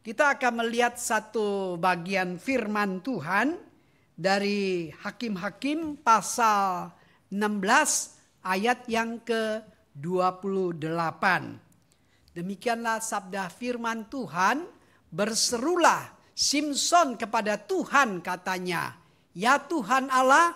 Kita akan melihat satu bagian firman Tuhan dari Hakim-Hakim pasal 16 ayat yang ke-28. Demikianlah sabda firman Tuhan, berserulah Simson kepada Tuhan katanya, ya Tuhan Allah,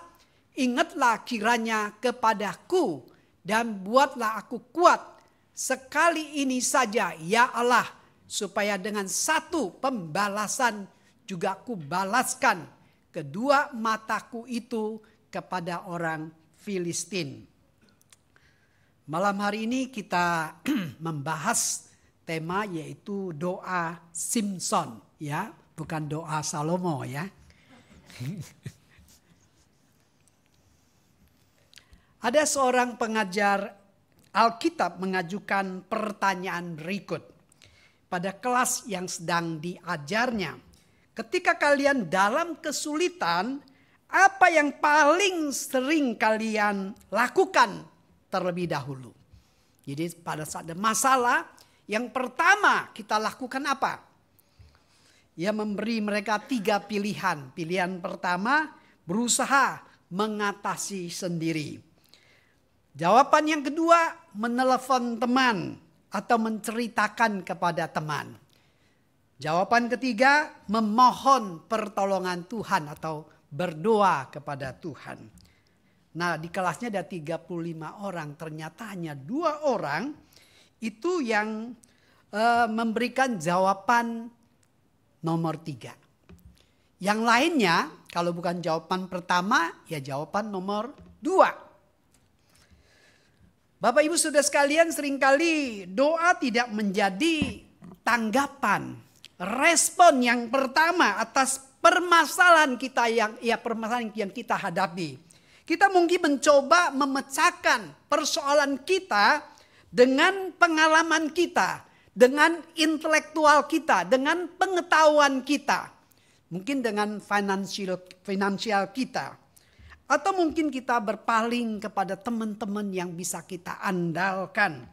ingatlah kiranya kepadaku dan buatlah aku kuat sekali ini saja ya Allah, supaya dengan satu pembalasan juga aku balaskan kedua mataku itu kepada orang Filistin. Malam hari ini kita membahas tema yaitu doa Simson, ya, bukan doa Salomo, ya. Ada seorang pengajar Alkitab mengajukan pertanyaan berikut pada kelas yang sedang diajarnya. Ketika kalian dalam kesulitan, apa yang paling sering kalian lakukan terlebih dahulu? Jadi pada saat ada masalah, yang pertama kita lakukan apa? Ia memberi mereka 3 pilihan. Pilihan pertama, berusaha mengatasi sendiri. Jawaban yang kedua, menelepon teman atau menceritakan kepada teman. Jawaban ketiga, memohon pertolongan Tuhan atau berdoa kepada Tuhan. Nah, di kelasnya ada 35 orang, ternyata hanya 2 orang itu yang memberikan jawaban nomor 3. Yang lainnya, kalau bukan jawaban pertama, ya jawaban nomor 2. Bapak Ibu Saudara sekalian, seringkali doa tidak menjadi tanggapan, respon yang pertama atas permasalahan kita permasalahan yang kita hadapi. Kita mungkin mencoba memecahkan persoalan kita dengan pengalaman kita, dengan intelektual kita, dengan pengetahuan kita, mungkin dengan finansial kita. Atau mungkin kita berpaling kepada teman-teman yang bisa kita andalkan.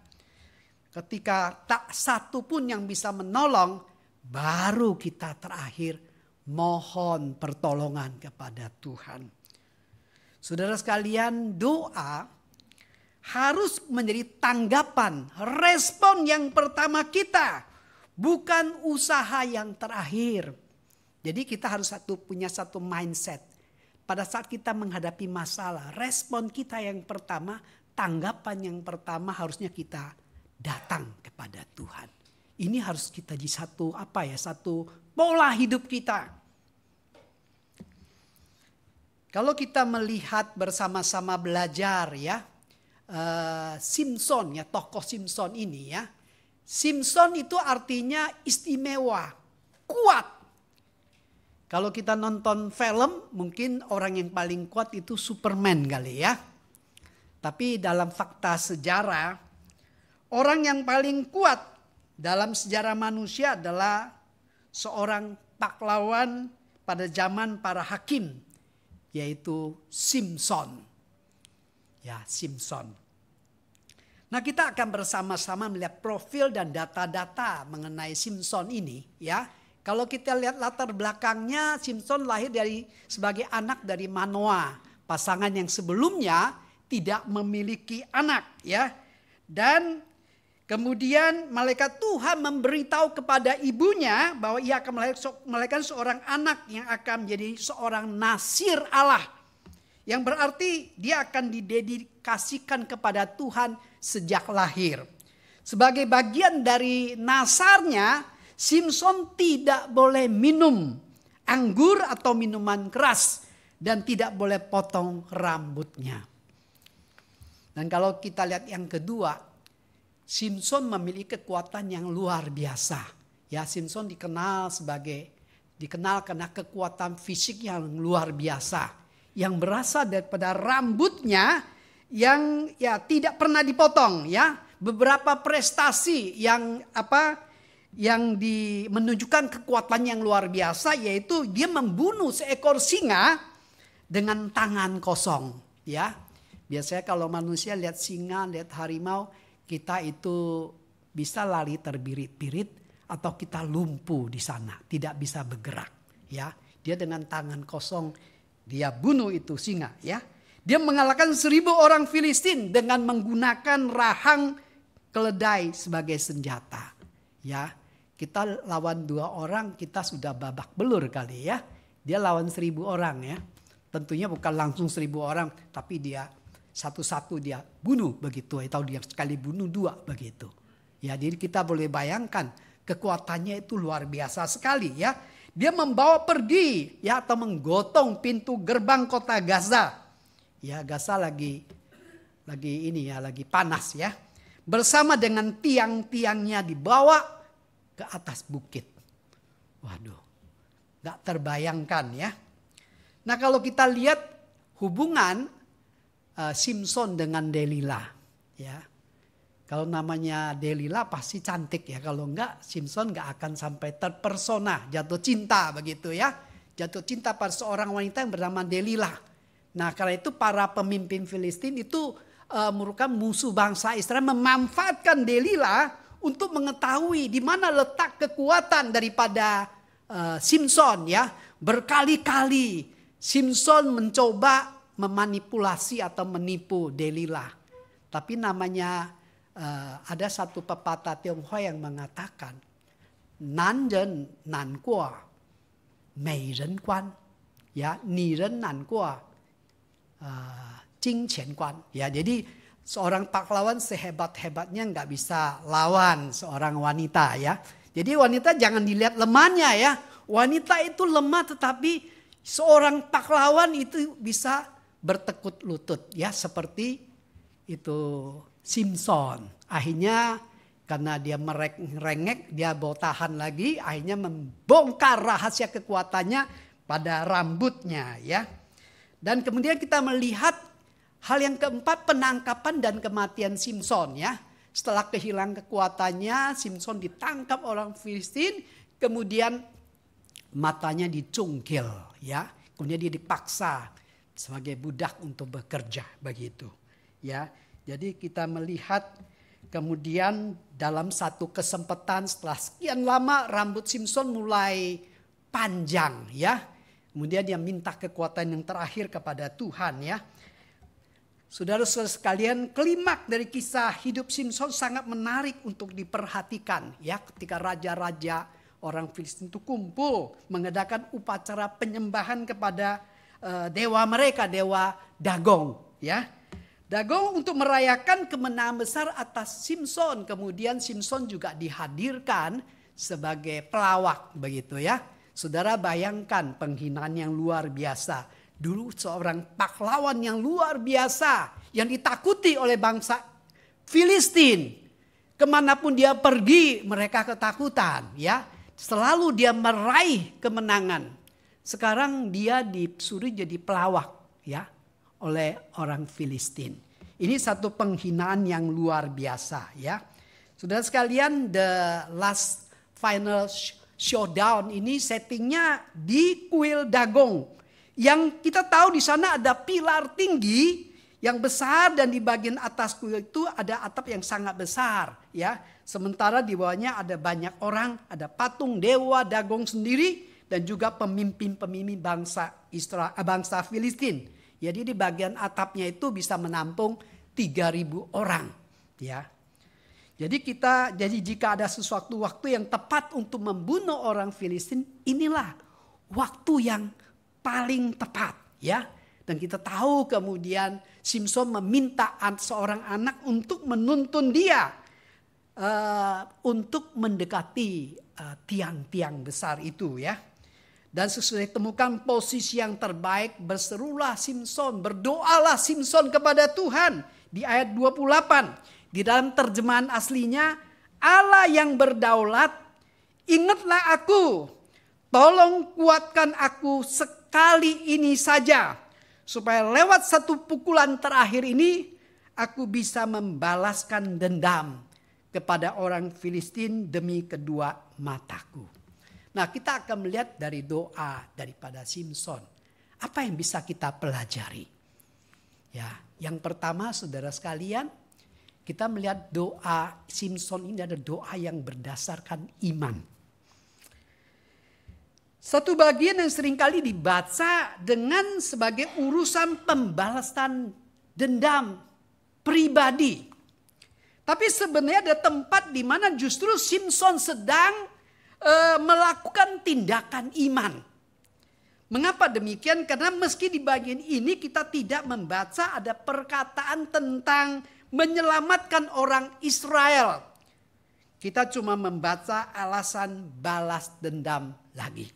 Ketika tak satu pun yang bisa menolong, baru kita terakhir mohon pertolongan kepada Tuhan. Saudara sekalian, doa harus menjadi tanggapan, respon yang pertama kita. Bukan usaha yang terakhir. Jadi kita harus punya satu mindset. Pada saat kita menghadapi masalah, respon kita yang pertama, tanggapan yang pertama harusnya kita datang kepada Tuhan. Ini harus kita di satu pola hidup kita. Kalau kita melihat bersama-sama belajar ya, Simson ya, tokoh Simson ini ya. Simson itu artinya istimewa, kuat. Kalau kita nonton film, mungkin orang yang paling kuat itu Superman kali ya. Tapi dalam fakta sejarah, orang yang paling kuat dalam sejarah manusia adalah seorang pahlawan pada zaman para hakim, yaitu Simson. Ya, Simson. Nah, kita akan bersama-sama melihat profil dan data-data mengenai Simson ini ya. Kalau kita lihat latar belakangnya, Simson lahir sebagai anak dari Manoah, pasangan yang sebelumnya tidak memiliki anak ya. Dan kemudian malaikat Tuhan memberitahu kepada ibunya bahwa ia akan melahirkan seorang anak yang akan menjadi seorang nasir Allah. Yang berarti dia akan didedikasikan kepada Tuhan sejak lahir. Sebagai bagian dari nasarnya, Simson tidak boleh minum anggur atau minuman keras dan tidak boleh potong rambutnya. Dan kalau kita lihat yang kedua, Simson memiliki kekuatan yang luar biasa. Ya, Simson dikenal karena kekuatan fisik yang luar biasa, yang berasal daripada rambutnya yang tidak pernah dipotong ya. Beberapa prestasi yang menunjukkan kekuatan yang luar biasa, yaitu dia membunuh seekor singa dengan tangan kosong ya. Biasanya kalau manusia lihat singa, lihat harimau, kita itu bisa lari terbirit-birit atau kita lumpuh di sana, tidak bisa bergerak. Ya, dia dengan tangan kosong dia bunuh itu singa. Ya, dia mengalahkan 1.000 orang Filistin dengan menggunakan rahang keledai sebagai senjata. Ya, kita lawan 2 orang kita sudah babak belur kali ya. Dia lawan 1.000 orang ya. Tentunya bukan langsung 1.000 orang, tapi dia satu-satu dia bunuh begitu, atau dia sekali bunuh 2 begitu. Ya, jadi kita boleh bayangkan kekuatannya itu luar biasa sekali ya. Dia membawa pergi ya atau menggotong pintu gerbang kota Gaza. Ya, Gaza lagi panas ya. Bersama dengan tiang-tiangnya dibawa ke atas bukit. Waduh, gak terbayangkan ya. Nah, kalau kita lihat hubungan Simson dengan Delila, ya, kalau namanya Delila pasti cantik ya. Kalau enggak, Simson enggak akan sampai terpersona, jatuh cinta begitu ya. Jatuh cinta pada seorang wanita yang bernama Delila. Nah, karena itu para pemimpin Filistin itu merupakan musuh bangsa Israel, memanfaatkan Delila untuk mengetahui di mana letak kekuatan daripada Simson ya. Berkali-kali Simson mencoba memanipulasi atau menipu Delila. Tapi namanya ada satu pepatah Tionghoa yang mengatakan, nan ren nan guo mei ren guan, ya, ni ren nan guo jing qian guan. Ya, jadi seorang pahlawan sehebat-hebatnya nggak bisa lawan seorang wanita ya. Jadi wanita jangan dilihat lemahnya ya. Wanita itu lemah, tetapi seorang pahlawan itu bisa bertekuk lutut ya, seperti itu Simson. Akhirnya karena dia merengek, dia mau tahan lagi, akhirnya membongkar rahasia kekuatannya pada rambutnya ya. Dan kemudian kita melihat hal yang keempat, penangkapan dan kematian Simson ya. Setelah kehilangan kekuatannya, Simson ditangkap orang Filistin, kemudian matanya dicungkil ya. Kemudian dia dipaksa sebagai budak untuk bekerja begitu ya. Jadi kita melihat kemudian dalam satu kesempatan setelah sekian lama rambut Simson mulai panjang ya. Kemudian dia minta kekuatan yang terakhir kepada Tuhan ya. Saudara-saudara sekalian, klimaks dari kisah hidup Simson sangat menarik untuk diperhatikan ya, ketika raja-raja orang Filistin itu kumpul mengadakan upacara penyembahan kepada dewa mereka, dewa Dagong ya. Dagong untuk merayakan kemenangan besar atas Simson. Kemudian Simson juga dihadirkan sebagai pelawak begitu ya. Saudara bayangkan penghinaan yang luar biasa. Dulu seorang pahlawan yang luar biasa yang ditakuti oleh bangsa Filistin. Kemanapun dia pergi mereka ketakutan ya. Selalu dia meraih kemenangan. Sekarang dia disuruh jadi pelawak ya oleh orang Filistin. Ini satu penghinaan yang luar biasa ya. Saudara sekalian, the last final showdown ini settingnya di kuil Dagong. Yang kita tahu di sana ada pilar tinggi yang besar, dan di bagian atas kuil itu ada atap yang sangat besar ya. Sementara di bawahnya ada banyak orang, ada patung dewa Dagong sendiri dan juga pemimpin-pemimpin bangsa Filistin. Jadi di bagian atapnya itu bisa menampung 3.000 orang ya. Jadi jika ada sesuatu waktu yang tepat untuk membunuh orang Filistin, inilah waktu yang paling tepat ya. Dan kita tahu kemudian Simson meminta seorang anak untuk menuntun dia untuk mendekati tiang-tiang besar itu ya. Dan sesudah ditemukan posisi yang terbaik, berserulah Simson, berdoalah Simson kepada Tuhan. Di ayat 28, di dalam terjemahan aslinya, Allah yang berdaulat, ingatlah aku, tolong kuatkan aku sekali ini saja, supaya lewat satu pukulan terakhir ini, aku bisa membalaskan dendam kepada orang Filistin demi kedua mataku. Nah, kita akan melihat dari doa daripada Simson. Apa yang bisa kita pelajari? Ya, yang pertama saudara sekalian, kita melihat doa Simson ini ada doa yang berdasarkan iman. Satu bagian yang seringkali dibaca dengan sebagai urusan pembalasan dendam pribadi. Tapi sebenarnya ada tempat di mana justru Simson sedang melakukan tindakan iman. Mengapa demikian? Karena meski di bagian ini kita tidak membaca ada perkataan tentang menyelamatkan orang Israel. Kita cuma membaca alasan balas dendam lagi.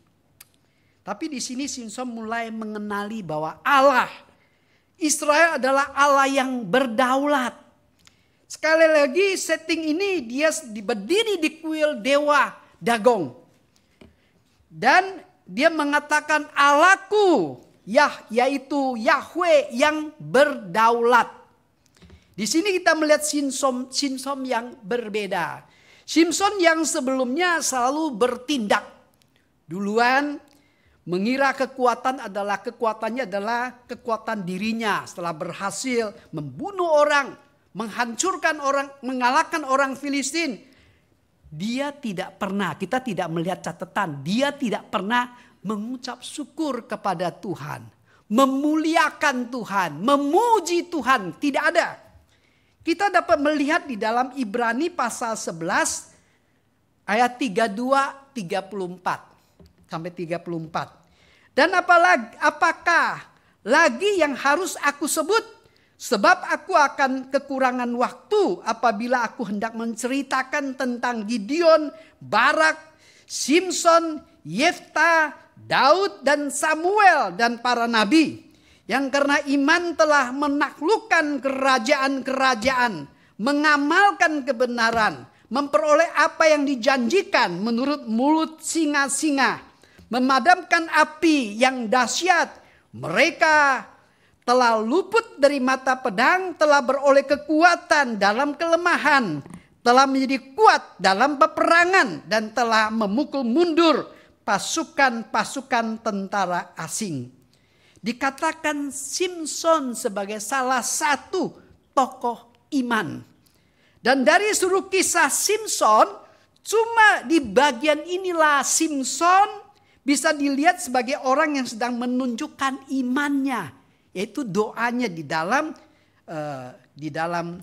Tapi di sini Simson mulai mengenali bahwa Allah Israel adalah Allah yang berdaulat. Sekali lagi setting ini dia berdiri di kuil dewa Dagong. Dan dia mengatakan Allahku yaitu Yahweh yang berdaulat. Di sini kita melihat Simson yang berbeda. Simson yang sebelumnya selalu bertindak duluan, mengira kekuatannya adalah kekuatan dirinya setelah berhasil membunuh orang, menghancurkan orang, mengalahkan orang Filistin. Kita tidak melihat catatan, dia tidak pernah mengucap syukur kepada Tuhan, memuliakan Tuhan, memuji Tuhan, tidak ada. Kita dapat melihat di dalam Ibrani pasal 11 ayat 32, 34 sampai 34. Dan apakah lagi yang harus aku sebut? Sebab aku akan kekurangan waktu apabila aku hendak menceritakan tentang Gideon, Barak, Simson, Yefta, Daud dan Samuel dan para nabi. Yang karena iman telah menaklukkan kerajaan-kerajaan, mengamalkan kebenaran, memperoleh apa yang dijanjikan menurut mulut singa-singa, memadamkan api yang dahsyat. Mereka telah luput dari mata pedang, telah beroleh kekuatan dalam kelemahan, telah menjadi kuat dalam peperangan, dan telah memukul mundur pasukan-pasukan tentara asing. Dikatakan Simson sebagai salah satu tokoh iman. Dan dari seluruh kisah Simson, cuma di bagian inilah Simson bisa dilihat sebagai orang yang sedang menunjukkan imannya, yaitu doanya di dalam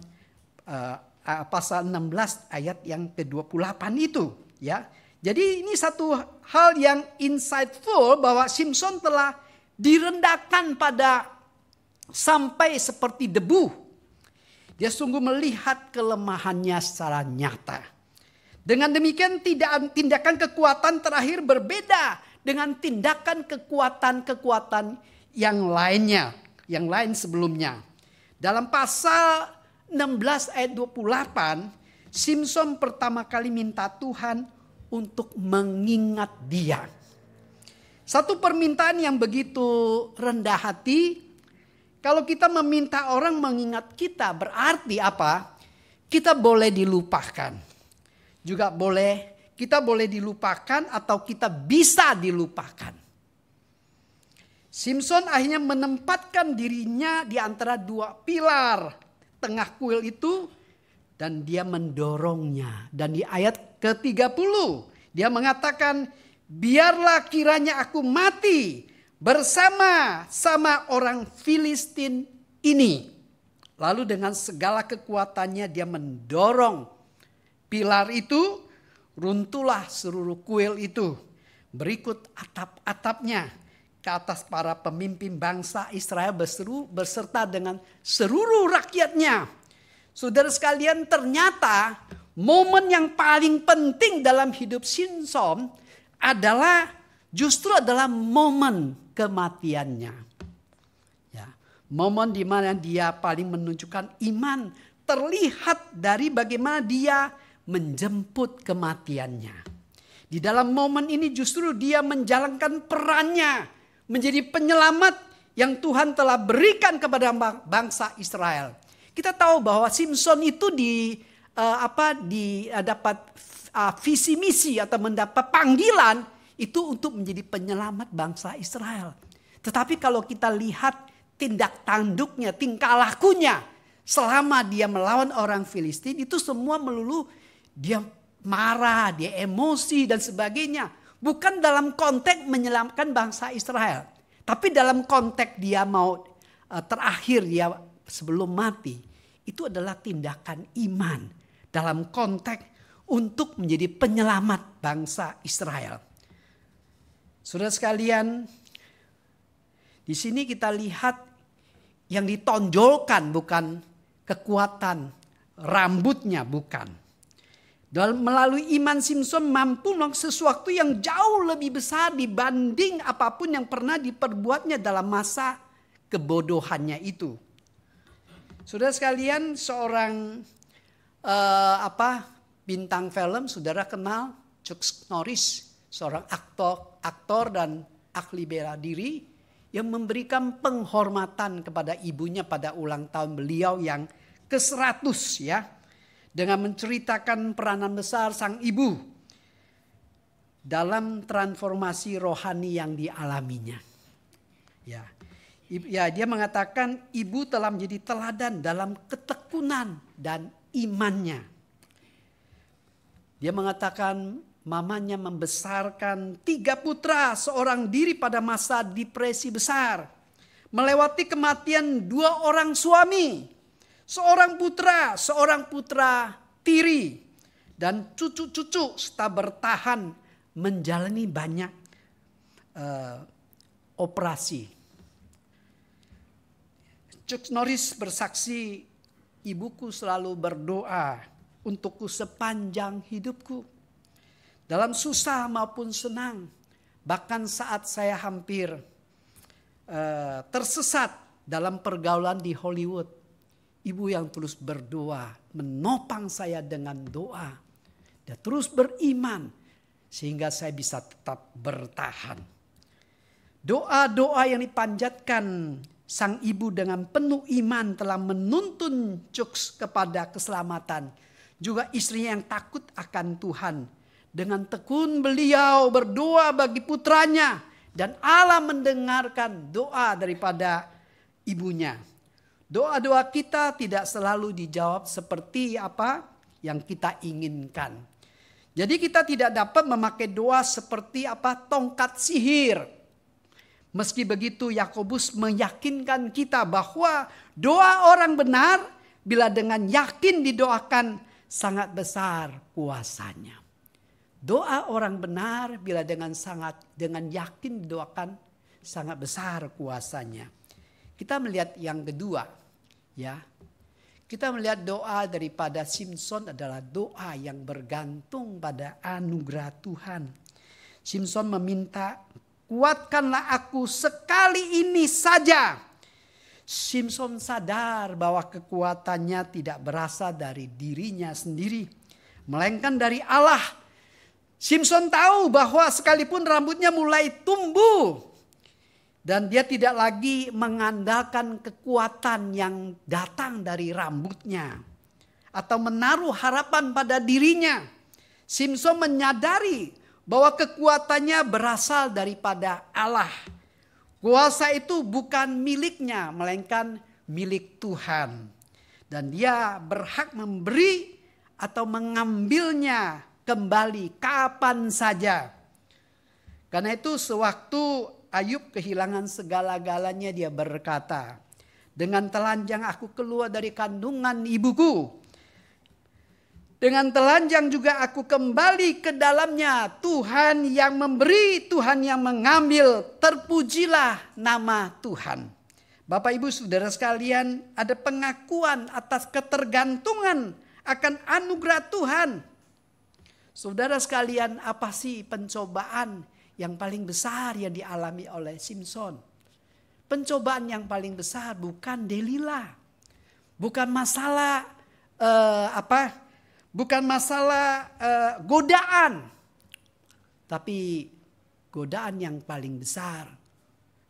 pasal 16 ayat yang ke-28 itu, ya. Jadi ini satu hal yang insightful bahwa Simson telah direndahkan pada sampai seperti debu. Dia sungguh melihat kelemahannya secara nyata. Dengan demikian tindakan kekuatan terakhir berbeda dengan tindakan kekuatan yang lainnya, yang lain sebelumnya. Dalam pasal 16 ayat 28, Simson pertama kali minta Tuhan untuk mengingat dia. Satu permintaan yang begitu rendah hati. Kalau kita meminta orang mengingat kita berarti apa? Kita boleh dilupakan. Juga kita boleh dilupakan atau kita bisa dilupakan. Simson akhirnya menempatkan dirinya di antara dua pilar tengah kuil itu dan dia mendorongnya. Dan di ayat ke-30 dia mengatakan, biarlah kiranya aku mati bersama-sama orang Filistin ini. Lalu dengan segala kekuatannya dia mendorong pilar itu, runtuhlah seluruh kuil itu. Berikut atap-atapnya ke atas para pemimpin bangsa Israel beserta dengan seluruh rakyatnya. Saudara sekalian, ternyata momen yang paling penting dalam hidup Simson justru adalah momen kematiannya. Ya, momen di mana dia paling menunjukkan iman terlihat dari bagaimana dia menjemput kematiannya. Di dalam momen ini justru dia menjalankan perannya menjadi penyelamat yang Tuhan telah berikan kepada bangsa Israel. Kita tahu bahwa Simson itu dapat visi misi atau mendapat panggilan itu untuk menjadi penyelamat bangsa Israel. Tetapi kalau kita lihat tindak tanduknya, tingkah lakunya selama dia melawan orang Filistin itu semua melulu dia marah, dia emosi dan sebagainya. Bukan dalam konteks menyelamatkan bangsa Israel. Tapi dalam konteks dia mau terakhir dia sebelum mati. Itu adalah tindakan iman. Dalam konteks untuk menjadi penyelamat bangsa Israel. Saudara sekalian, di sini kita lihat yang ditonjolkan bukan kekuatan rambutnya, bukan. Melalui iman Simson mampu melakukan sesuatu yang jauh lebih besar dibanding apapun yang pernah diperbuatnya dalam masa kebodohannya itu. Saudara sekalian, seorang bintang film, saudara kenal Chuck Norris, seorang aktor dan ahli bela diri yang memberikan penghormatan kepada ibunya pada ulang tahun beliau yang ke-100 ya. Dengan menceritakan peranan besar sang ibu dalam transformasi rohani yang dialaminya. Ya, dia mengatakan ibu telah menjadi teladan dalam ketekunan dan imannya. Dia mengatakan mamanya membesarkan 3 putra seorang diri pada masa depresi besar. Melewati kematian 2 orang suami. Seorang putra tiri, dan cucu-cucu serta bertahan menjalani banyak operasi. Chuck Norris bersaksi, ibuku selalu berdoa untukku sepanjang hidupku. Dalam susah maupun senang, bahkan saat saya hampir tersesat dalam pergaulan di Hollywood. Ibu yang terus berdoa, menopang saya dengan doa. Dia terus beriman sehingga saya bisa tetap bertahan. Doa-doa yang dipanjatkan sang ibu dengan penuh iman telah menuntun Chuck kepada keselamatan. Juga istrinya yang takut akan Tuhan. Dengan tekun beliau berdoa bagi putranya. Dan Allah mendengarkan doa daripada ibunya. Doa-doa kita tidak selalu dijawab seperti apa yang kita inginkan. Jadi kita tidak dapat memakai doa seperti tongkat sihir. Meski begitu Yakobus meyakinkan kita bahwa doa orang benar bila dengan yakin didoakan sangat besar kuasanya. Doa orang benar bila dengan yakin didoakan sangat besar kuasanya. Kita melihat yang kedua, ya. Kita melihat doa daripada Simson adalah doa yang bergantung pada anugerah Tuhan. Simson meminta, kuatkanlah aku sekali ini saja. Simson sadar bahwa kekuatannya tidak berasal dari dirinya sendiri, melainkan dari Allah. Simson tahu bahwa sekalipun rambutnya mulai tumbuh, dan dia tidak lagi mengandalkan kekuatan yang datang dari rambutnya. Atau menaruh harapan pada dirinya. Simson menyadari bahwa kekuatannya berasal daripada Allah. Kuasa itu bukan miliknya, melainkan milik Tuhan. Dan dia berhak memberi atau mengambilnya kembali kapan saja. Karena itu sewaktu Ayub kehilangan segala-galanya, dia berkata, dengan telanjang aku keluar dari kandungan ibuku. Dengan telanjang juga aku kembali ke dalamnya. Tuhan yang memberi, Tuhan yang mengambil. Terpujilah nama Tuhan. Bapak Ibu Saudara sekalian, ada pengakuan atas ketergantungan akan anugerah Tuhan. Saudara sekalian, apa sih pencobaan yang paling besar yang dialami oleh Simson? Pencobaan yang paling besar bukan Delila, bukan masalah godaan, tapi godaan yang paling besar,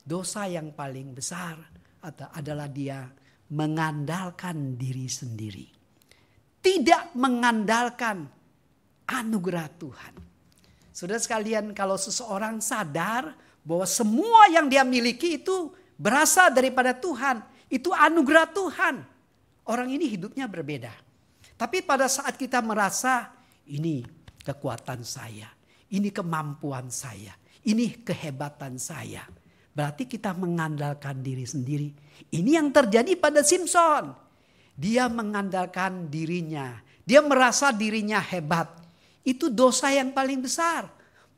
dosa yang paling besar adalah dia mengandalkan diri sendiri, tidak mengandalkan anugerah Tuhan. Saudara sekalian, kalau seseorang sadar bahwa semua yang dia miliki itu berasal daripada Tuhan, itu anugerah Tuhan. orang ini hidupnya berbeda. Tapi pada saat kita merasa ini kekuatan saya, ini kemampuan saya, ini kehebatan saya, berarti kita mengandalkan diri sendiri. Ini yang terjadi pada Simson. Dia mengandalkan dirinya, dia merasa dirinya hebat. Itu dosa yang paling besar.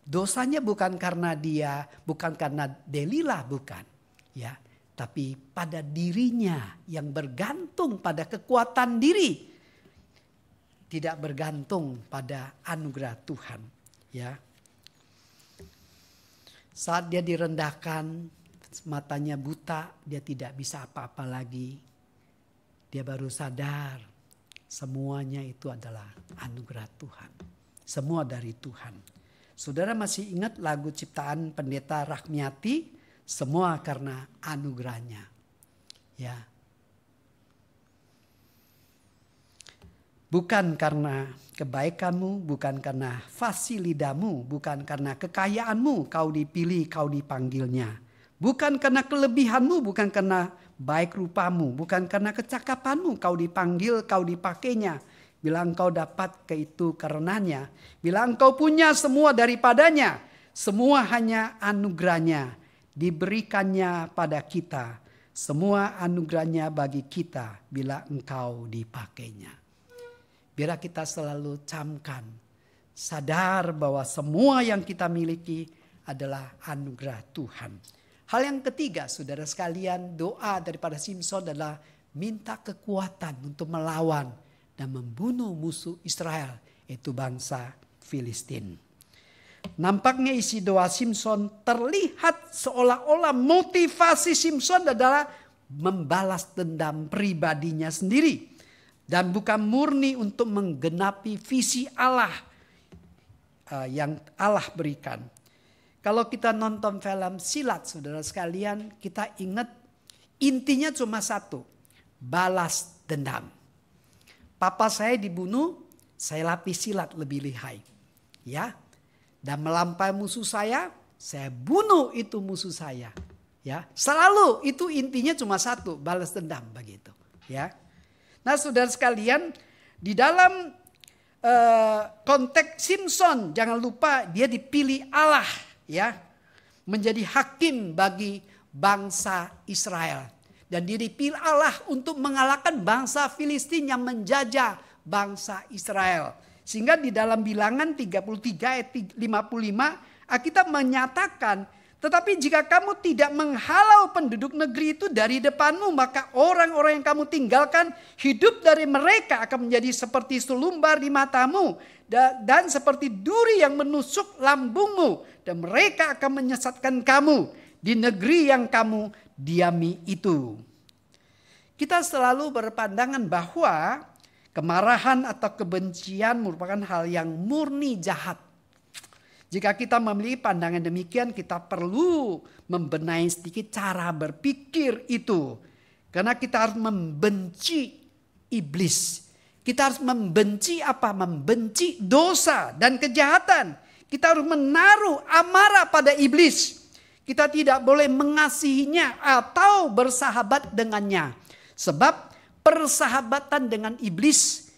Dosanya bukan karena dia, bukan karena Delila, bukan, ya. Tapi pada dirinya yang bergantung pada kekuatan diri. Tidak bergantung pada anugerah Tuhan. Ya. Saat dia direndahkan, matanya buta, dia tidak bisa apa-apa lagi. Dia baru sadar semuanya itu adalah anugerah Tuhan. Semua dari Tuhan. Saudara masih ingat lagu ciptaan Pendeta Rahmiati? Semua karena anugerahnya. Ya. Bukan karena kebaikanmu, bukan karena fasih lidahmu, bukan karena kekayaanmu kau dipilih, kau dipanggilnya. Bukan karena kelebihanmu, bukan karena baik rupamu, bukan karena kecakapanmu kau dipanggil, kau dipakainya. Bila engkau dapat itu karenanya, bila engkau punya semua daripadanya, semua hanya anugerahnya diberikannya pada kita. Semua anugerahnya bagi kita bila engkau dipakainya. Biar kita selalu camkan, sadar bahwa semua yang kita miliki adalah anugerah Tuhan. Hal yang ketiga, saudara sekalian, doa daripada Simson adalah minta kekuatan untuk melawan dan membunuh musuh Israel, yaitu bangsa Filistin. Nampaknya isi doa Simson terlihat seolah-olah motivasi Simson adalah membalas dendam pribadinya sendiri. Dan bukan murni untuk menggenapi visi Allah yang Allah berikan. Kalau kita nonton film silat, saudara sekalian, kita ingat intinya cuma satu. Balas dendam. Papa saya dibunuh, saya latih silat lebih lihai. Ya. Dan melampaui musuh saya bunuh itu musuh saya. Ya. Selalu itu intinya cuma satu, balas dendam begitu. Ya. Nah, saudara sekalian, di dalam konteks Simson, jangan lupa dia dipilih Allah, ya, menjadi hakim bagi bangsa Israel. Dan dia dipilih Allah untuk mengalahkan bangsa Filistin yang menjajah bangsa Israel. Sehingga di dalam Bilangan 33 ayat 55, Alkitab menyatakan, tetapi jika kamu tidak menghalau penduduk negeri itu dari depanmu, maka orang-orang yang kamu tinggalkan, hidup dari mereka akan menjadi seperti selumbar di matamu. Dan seperti duri yang menusuk lambungmu. Dan mereka akan menyesatkan kamu di negeri yang kamu diami itu. Kita selalu berpandangan bahwa kemarahan atau kebencian merupakan hal yang murni jahat. Jika kita memiliki pandangan demikian, kita perlu membenahi sedikit cara berpikir itu. Karena kita harus membenci iblis. Kita harus membenci apa? Membenci dosa dan kejahatan. Kita harus menaruh amarah pada iblis. Kita tidak boleh mengasihinya atau bersahabat dengannya. Sebab persahabatan dengan iblis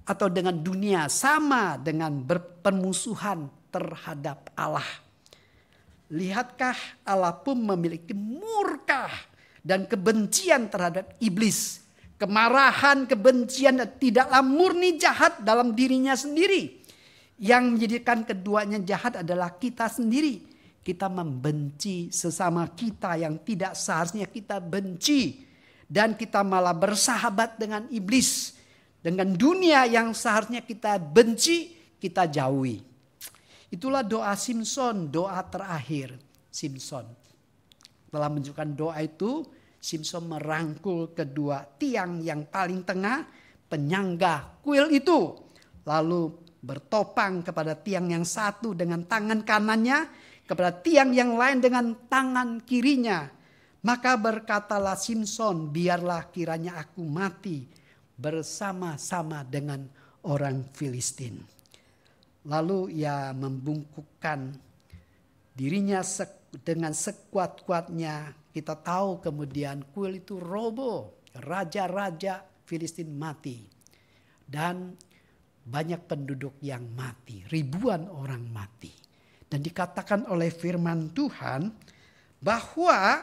atau dengan dunia sama dengan berpermusuhan terhadap Allah. Lihatkah Allah pun memiliki murka dan kebencian terhadap iblis. Kemarahan, kebencian tidaklah murni jahat dalam dirinya sendiri. Yang menjadikan keduanya jahat adalah kita sendiri. Kita membenci sesama kita yang tidak seharusnya kita benci. Dan kita malah bersahabat dengan iblis. Dengan dunia yang seharusnya kita benci, kita jauhi. Itulah doa Simson, doa terakhir Simson. Setelah menunjukkan doa itu, Simson merangkul kedua tiang yang paling tengah, penyangga kuil itu. Lalu bertopang kepada tiang yang satu dengan tangan kanannya, kepada tiang yang lain dengan tangan kirinya. Maka berkatalah Simson, biarlah kiranya aku mati bersama-sama dengan orang Filistin. Lalu ia membungkukkan dirinya dengan sekuat-kuatnya. Kita tahu kemudian kuil itu roboh. Raja-raja Filistin mati. Dan banyak penduduk yang mati, ribuan orang mati. Dan dikatakan oleh firman Tuhan bahwa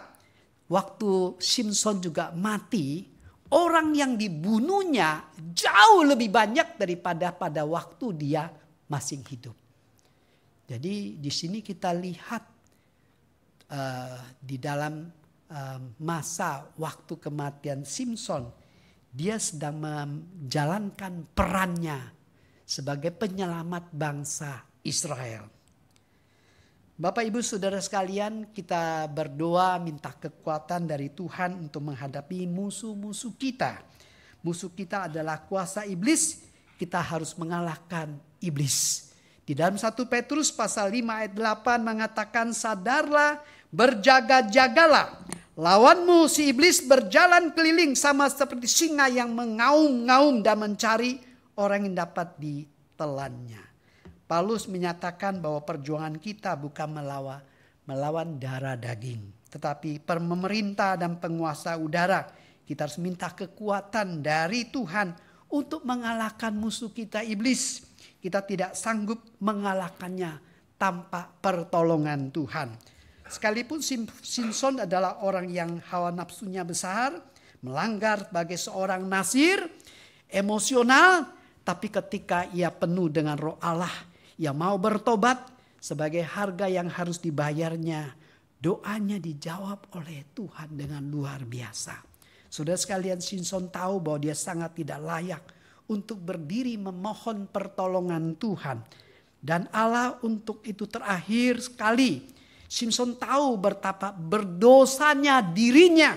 waktu Simson juga mati, orang yang dibunuhnya jauh lebih banyak daripada pada waktu dia masih hidup. Jadi di sini kita lihat di dalam masa waktu kematian Simson, dia sedang menjalankan perannya sebagai penyelamat bangsa Israel. Bapak Ibu Saudara sekalian, kita berdoa minta kekuatan dari Tuhan untuk menghadapi musuh-musuh kita. Musuh kita adalah kuasa iblis, kita harus mengalahkan iblis. Di dalam 1 Petrus pasal 5 ayat 8 mengatakan, sadarlah, berjaga-jagalah. Lawanmu si iblis berjalan keliling sama seperti singa yang mengaum-ngaum dan mencari orang yang dapat ditelannya. Paulus menyatakan bahwa perjuangan kita bukan melawan darah daging, tetapi pemerintah dan penguasa udara. Kita harus minta kekuatan dari Tuhan untuk mengalahkan musuh kita iblis. Kita tidak sanggup mengalahkannya tanpa pertolongan Tuhan. Sekalipun Simson adalah orang yang hawa nafsunya besar, melanggar sebagai seorang nazir, emosional, tapi ketika ia penuh dengan Roh Allah, ia mau bertobat, sebagai harga yang harus dibayarnya, doanya dijawab oleh Tuhan dengan luar biasa. Saudara sekalian, Simson tahu bahwa dia sangat tidak layak untuk berdiri memohon pertolongan Tuhan. Dan Allah untuk itu terakhir sekali, Simson tahu betapa berdosanya dirinya.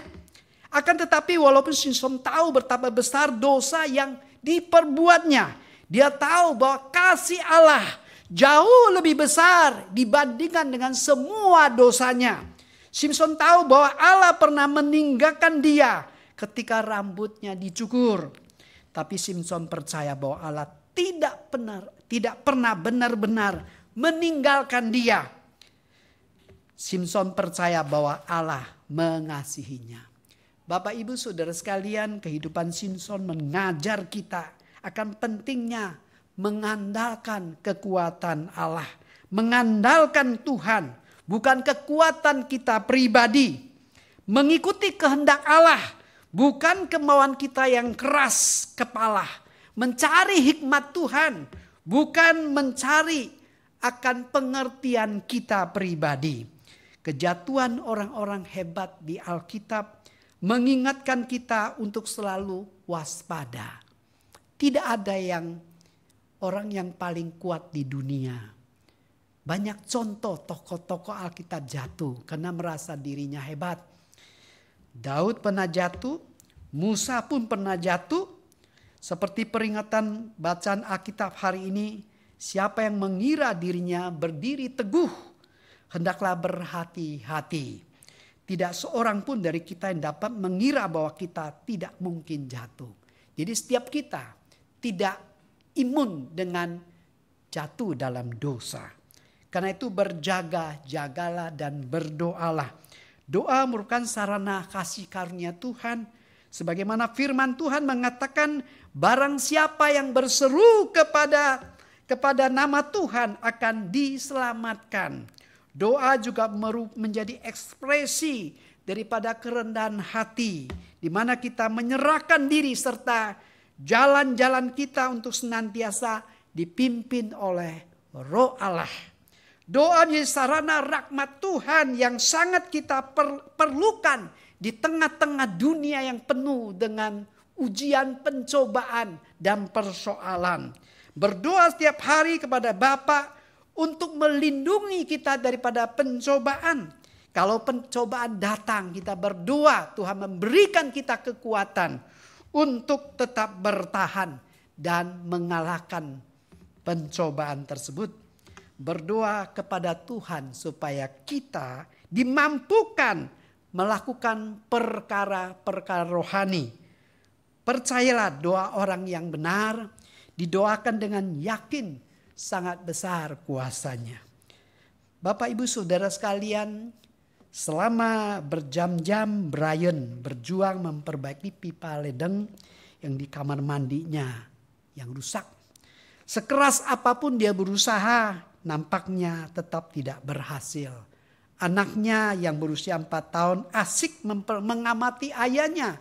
Akan tetapi walaupun Simson tahu betapa besar dosa yang diperbuatnya, dia tahu bahwa kasih Allah jauh lebih besar dibandingkan dengan semua dosanya. Simson tahu bahwa Allah pernah meninggalkan dia ketika rambutnya dicukur. Tapi Simson percaya bahwa Allah tidak pernah benar-benar meninggalkan dia. Simson percaya bahwa Allah mengasihinya. Bapak Ibu Saudara sekalian, kehidupan Simson mengajar kita akan pentingnya mengandalkan kekuatan Allah, mengandalkan Tuhan, bukan kekuatan kita pribadi. Mengikuti kehendak Allah, bukan kemauan kita yang keras kepala. Mencari hikmat Tuhan, bukan mencari akan pengertian kita pribadi. Kejatuhan orang-orang hebat di Alkitab mengingatkan kita untuk selalu waspada. Tidak ada orang yang paling kuat di dunia. Banyak contoh tokoh-tokoh Alkitab jatuh karena merasa dirinya hebat. Daud pernah jatuh, Musa pun pernah jatuh. Seperti peringatan bacaan Alkitab hari ini, siapa yang mengira dirinya berdiri teguh, hendaklah berhati-hati. Tidak seorang pun dari kita yang dapat mengira bahwa kita tidak mungkin jatuh. Jadi setiap kita tidak imun dengan jatuh dalam dosa. Karena itu berjaga-jagalah dan berdoalah. Doa merupakan sarana kasih karunia Tuhan. Sebagaimana firman Tuhan mengatakan, barang siapa yang berseru kepada nama Tuhan akan diselamatkan. Doa juga menjadi ekspresi daripada kerendahan hati, di mana kita menyerahkan diri serta jalan-jalan kita untuk senantiasa dipimpin oleh Roh Allah. Doa menjadi sarana rahmat Tuhan yang sangat kita perlukan di tengah-tengah dunia yang penuh dengan ujian, pencobaan, dan persoalan. Berdoa setiap hari kepada Bapa untuk melindungi kita daripada pencobaan. Kalau pencobaan datang, kita berdoa Tuhan memberikan kita kekuatan untuk tetap bertahan dan mengalahkan pencobaan tersebut. Berdoa kepada Tuhan supaya kita dimampukan melakukan perkara-perkara rohani. Percayalah, doa orang yang benar didoakan dengan yakin sangat besar kuasanya. Bapak Ibu Saudara sekalian, selama berjam-jam Brian berjuang memperbaiki pipa ledeng yang di kamar mandinya yang rusak. Sekeras apapun dia berusaha, nampaknya tetap tidak berhasil. Anaknya yang berusia 4 tahun asik mengamati ayahnya.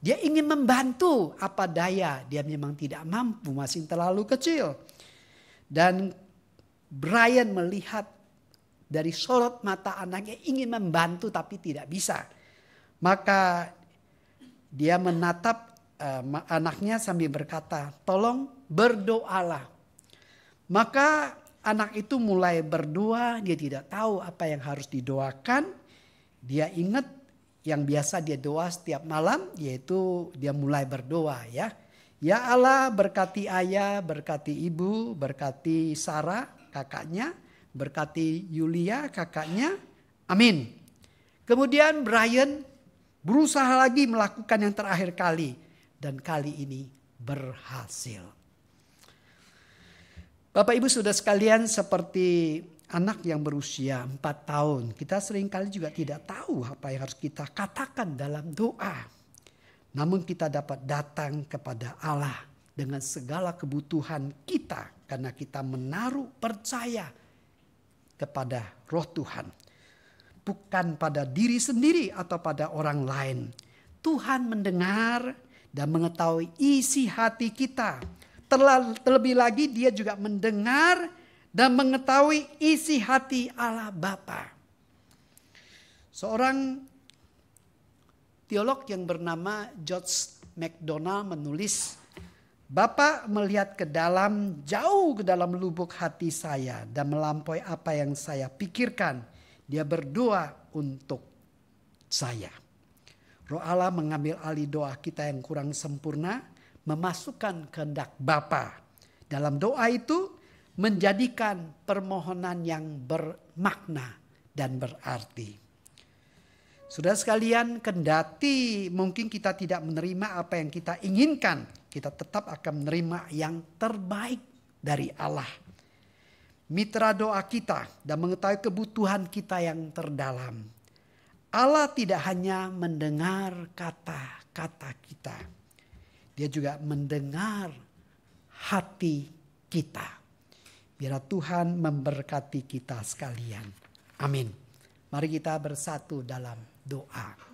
Dia ingin membantu, apa daya, dia memang tidak mampu, masih terlalu kecil. Dan Brian melihat dari sorot mata anaknya ingin membantu tapi tidak bisa. Maka dia menatap anaknya sambil berkata, tolong berdoalah. Maka anak itu mulai berdoa, dia tidak tahu apa yang harus didoakan. Dia ingat yang biasa dia doa setiap malam, yaitu dia mulai berdoa ya. Ya Allah, berkati ayah, berkati ibu, berkati Sarah kakaknya, berkati Yulia kakaknya. Amin. Kemudian Brian berusaha lagi melakukan yang terakhir kali. Dan kali ini berhasil. Bapak Ibu Saudara sekalian, seperti anak yang berusia 4 tahun. Kita seringkali juga tidak tahu apa yang harus kita katakan dalam doa. Namun kita dapat datang kepada Allah dengan segala kebutuhan kita. Karena kita menaruh percaya kepada Roh Tuhan. Bukan pada diri sendiri atau pada orang lain. Tuhan mendengar dan mengetahui isi hati kita. Terlebih lagi dia juga mendengar dan mengetahui isi hati Allah Bapa. Seorang teolog yang bernama George MacDonald menulis, Bapa melihat jauh ke dalam lubuk hati saya dan melampaui apa yang saya pikirkan. Dia berdoa untuk saya. Roh Allah mengambil alih doa kita yang kurang sempurna, memasukkan kehendak Bapa. Dalam doa itu menjadikan permohonan yang bermakna dan berarti. Saudara sekalian, kendati mungkin kita tidak menerima apa yang kita inginkan, kita tetap akan menerima yang terbaik dari Allah. Mitra doa kita dan mengetahui kebutuhan kita yang terdalam. Allah tidak hanya mendengar kata-kata kita. Dia juga mendengar hati kita. Biar Tuhan memberkati kita sekalian. Amin. Mari kita bersatu dalam doa.